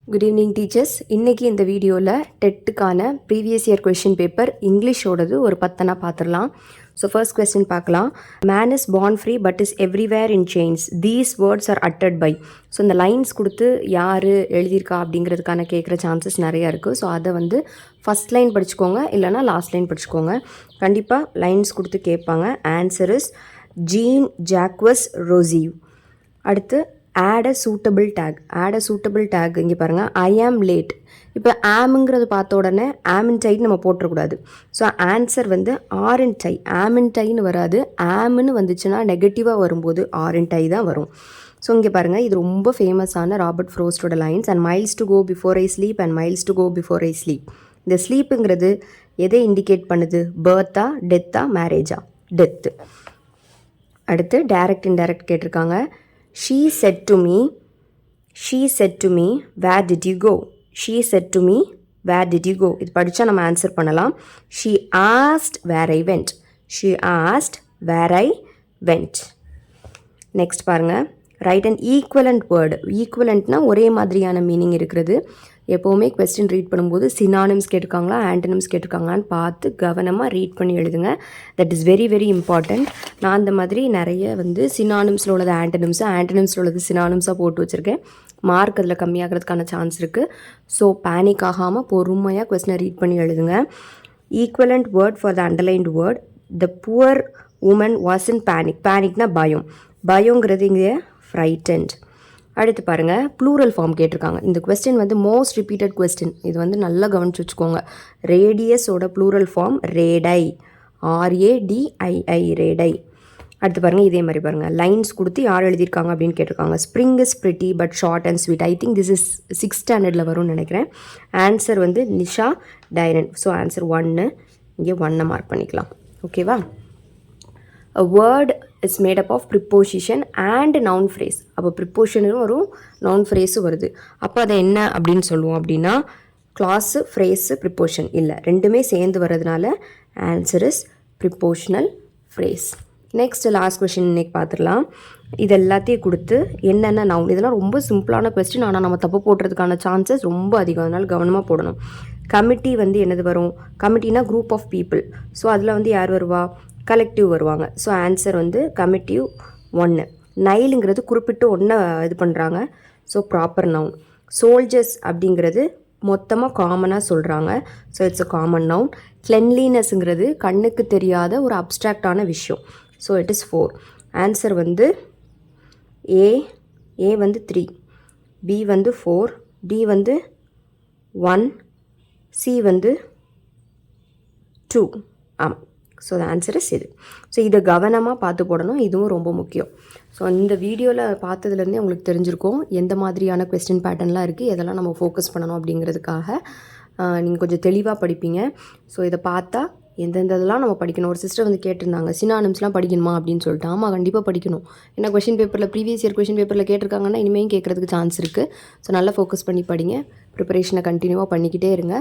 Good evening teachers. இன்றைக்கி இந்த வீடியோவில் டெட்டுக்கான ப்ரீவியஸ் இயர் கொஷின் பேப்பர் இங்கிலீஷோடது ஒரு 10 பார்த்துடலாம். ஸோ ஃபர்ஸ்ட் கொஸ்டின் பார்க்கலாம். Man is born free but is everywhere in chains. These words are அட்டட் பை. ஸோ இந்த லைன்ஸ் கொடுத்து யார் எழுதியிருக்கா அப்படிங்கிறதுக்கான கேட்குற சான்சஸ் நிறையா இருக்குது. ஸோ அதை வந்து ஃபஸ்ட் லைன் படிச்சுக்கோங்க, இல்லைனா லாஸ்ட் லைன் படிச்சுக்கோங்க. கண்டிப்பாக லைன்ஸ் கொடுத்து கேட்பாங்க. Answer is Jean Jacques Rousseau. அடுத்து add a suitable tag. Add a suitable tag இங்கே பாருங்கள், ஐ ஆம் லேட். இப்போ ஆம்ங்கிறது பார்த்த உடனே ஆமின்டைன்னு நம்ம போட்டுறக்கூடாது. ஸோ ஆன்சர் வந்து ஆரன்டை. ஆமின்டைன்னு வராது. ஆம்னு வந்துச்சுன்னா நெகட்டிவாக வரும்போது ஆரன்டை தான் வரும். ஸோ இங்கே பாருங்கள், இது ரொம்ப ஃபேமஸான ராபர்ட் ஃப்ரோஸ்டோட lines. And miles to go before I sleep and miles to go before I sleep. இந்த ஸ்லீப்புங்கிறது எதை இண்டிகேட் பண்ணுது? பர்த்தா, டெத்தா, மேரேஜா? டெத்து. அடுத்து டைரக்ட் இன்டைரக்ட் கேட்டிருக்காங்க. She said to me, where did you go? She said to me, where did you go? இது படித்தா நம்ம ஆன்சர் பண்ணலாம். She asked where I went. She asked where I went. Next பாருங்கள், right and equivalent word. ஈக்குவலண்ட்னா ஒரே மாதிரியான meaning இருக்கிறது. எப்போவுமே question read பண்ணும்போது சினானிம்ஸ் கேட்டிருக்காங்களா ஆன்டனிம்ஸ் கேட்டிருக்காங்களான்னு பார்த்து கவனமாக ரீட் பண்ணி எழுதுங்க. That is very very important. நான் அந்த மாதிரி நிறைய வந்து சினானிம்ஸில் உள்ளது ஆன்டனிம்ஸில் உள்ளது சினானிம்ஸாக போட்டு வச்சுருக்கேன். மார்க் அதில் கம்மியாகிறதுக்கான சான்ஸ் இருக்குது. ஸோ பேனிக் ஆகாமல் பொறுமையாக கொஸ்டினை ரீட் பண்ணி எழுதுங்க. Equivalent word for the underlined word. The poor woman was in panic. பேனிக்னா பயம். பயங்கிறது இங்கே ஃப்ரைட்டன்ட். அடுத்து பாருங்கள், ப்ளூரல் ஃபார்ம் கேட்டிருக்காங்க. இந்த கொஸ்டின் வந்து மோஸ்ட் ரிப்பீட்டட் கொஸ்டின். இது வந்து நல்லா கவனிச்சு வச்சுக்கோங்க. ரேடியஸோட ப்ளூரல் ஃபார்ம் ரேடை. RADII ரேடை. அடுத்து பாருங்கள், இதே மாதிரி பாருங்கள், லைன்ஸ் கொடுத்து யார் எழுதியிருக்காங்க அப்படின்னு கேட்டிருக்காங்க. Spring is pretty but short and sweet. I think this is 6th ஸ்டாண்டர்டில் வரும்னு நினைக்கிறேன். ஆன்சர் வந்து நிஷா டைரன். So answer 1. இங்கே 1 மார்க் பண்ணிக்கலாம். ஓகேவா? A word is made up of preposition and noun phrase. அப்போ ப்ரிப்போஷனும் வரும், நவுன் ஃப்ரேஸும் வருது. அப்போ அதை என்ன அப்படின்னு சொல்லுவோம் அப்படின்னா, கிளாஸு, ஃப்ரேஸு, ப்ரிப்போஷன் இல்லை, ரெண்டுமே சேர்ந்து வர்றதுனால answer is prepositional phrase. Next last question இன்றைக்கி பார்த்துடலாம். இது எல்லாத்தையும் கொடுத்து என்னென்ன நவுன். இதெல்லாம் ரொம்ப சிம்பிளான கொஸ்டின், ஆனால் நம்ம தப்பு போடுறதுக்கான சான்சஸ் ரொம்ப அதிகம். அதனால் கவனமாக போடணும். கமிட்டி வந்து என்னது வரும்? கமிட்டினா குரூப் ஆஃப் பீப்புள். ஸோ அதில் வந்து யார் வருவா? கலெக்டிவ் வருவாங்க. ஸோ ஆன்சர் வந்து கமிட்டிவ் 1. நைலுங்கிறது குறிப்பிட்டு ஒன்றை இது பண்ணுறாங்க. So proper noun. சோல்ஜர்ஸ் அப்படிங்கிறது மொத்தமாக காமனாக சொல்கிறாங்க. So it's a common noun. கிளென்லினஸ்ங்கிறது கண்ணுக்கு தெரியாத ஒரு அப்ட்ராக்டான விஷயம். So it is 4. ஆன்சர் வந்து ஏ வந்து 3, பி வந்து 4, டி வந்து 1, சி வந்து 2. ஆமாம். ஸோ த ஆன்சர் இஸ் இது. ஸோ இதை கவனமாக பார்த்து போடணும். இதுவும் ரொம்ப முக்கியம். ஸோ இந்த வீடியோவில் பார்த்ததுலேருந்தே உங்களுக்கு தெரிஞ்சிருக்கும் எந்த மாதிரியான கொஸ்டின் பேட்டர்ன்லாம் இருக்குது, எதெல்லாம் நம்ம ஃபோக்கஸ் பண்ணணும் அப்படிங்கிறதுக்காக. நீங்கள் கொஞ்சம் தெளிவாக படிப்பீங்க. ஸோ இதை பார்த்தா எந்தெந்ததெல்லாம் நம்ம படிக்கணும். ஒரு சிஸ்டர் வந்து கேட்டிருந்தாங்க, சினானிம்ஸ்லாம் படிக்கணுமா அப்படின்னு சொல்லிட்டு. ஆமாம், கண்டிப்பாக படிக்கணும். ஏன்னா கொஷின் பேப்பரில் ப்ரீவியஸ் இயர் கொஷின் பேப்பரில் கேட்டிருக்காங்கன்னா இனிமேல் கேட்குறதுக்கு சான்ஸ் இருக்குது. ஸோ நல்லா ஃபோக்கஸ் பண்ணி படிங்க. ப்ரிப்பரேஷனை கண்டினியூவாக பண்ணிக்கிட்டே இருங்க.